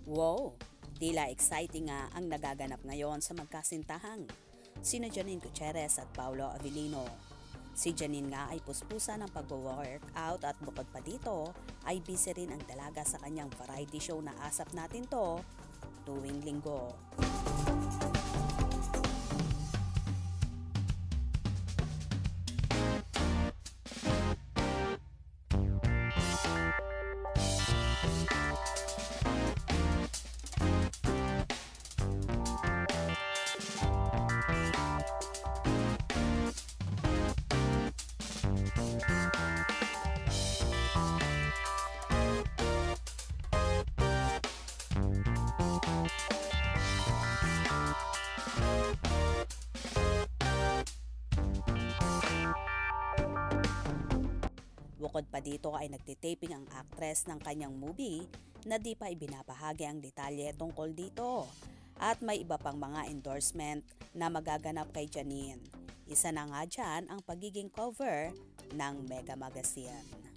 Wow! Tila exciting nga ang nagaganap ngayon sa magkasintahang sina Janine Gutierrez at Paolo Avellino. Si Janine nga ay puspusa ng pag-workout at bukod pa dito ay busy rin ang dalaga sa kanyang variety show na Asap Natin To tuwing linggo. Bukod pa dito ay nagtitaping ang actress ng kanyang movie na di pa ibinabahagi ang detalye tungkol dito. At may iba pang mga endorsement na magaganap kay Janine. Isa na nga dyan ang pagiging cover ng Mega Magazine.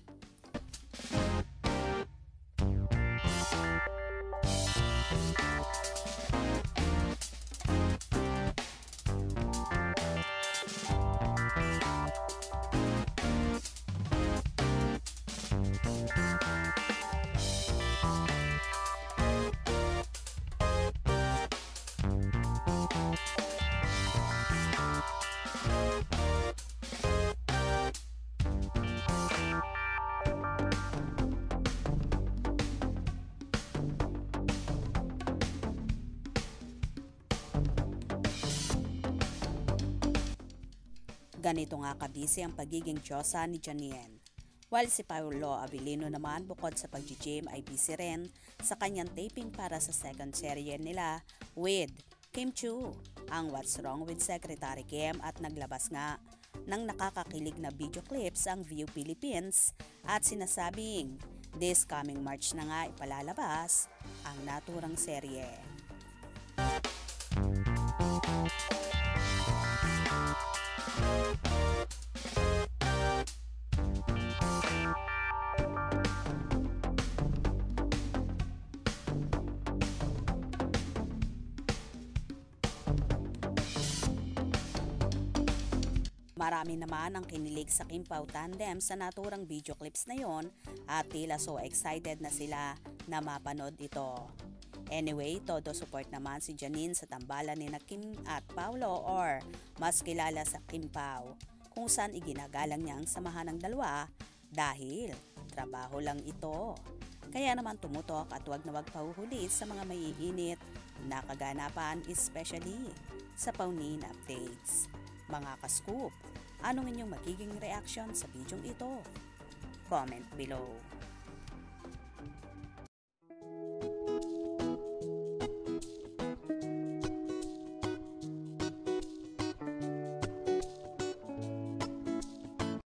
Ganito nga kabisi ang pagiging diyosa ni Janine. While si Paolo Avellino naman bukod sa pag-gym ay busy rin sa kanyang taping para sa second serye nila with Kim Chiu, ang What's Wrong with Secretary Kim, at naglabas nga ng nakakakilig na video clips ang View Philippines at sinasabing this coming March na nga ipalalabas ang naturang serye. Marami naman ang kinilig sa Kim Pao tandem sa naturang video clips na yon at tila so excited na sila na mapanood ito. Anyway, todo support naman si Janine sa tambalan ni Kim at Paolo or mas kilala sa Kim Pao, kung saan iginagalang niya ang samahan ng dalawa dahil trabaho lang ito. Kaya naman tumutok at wag na wag pahuhuli sa mga maiinit na kaganapan, especially sa Paunin updates. Mga ka-scoop, anong inyong magiging reaction sa bidyong ito? Comment below.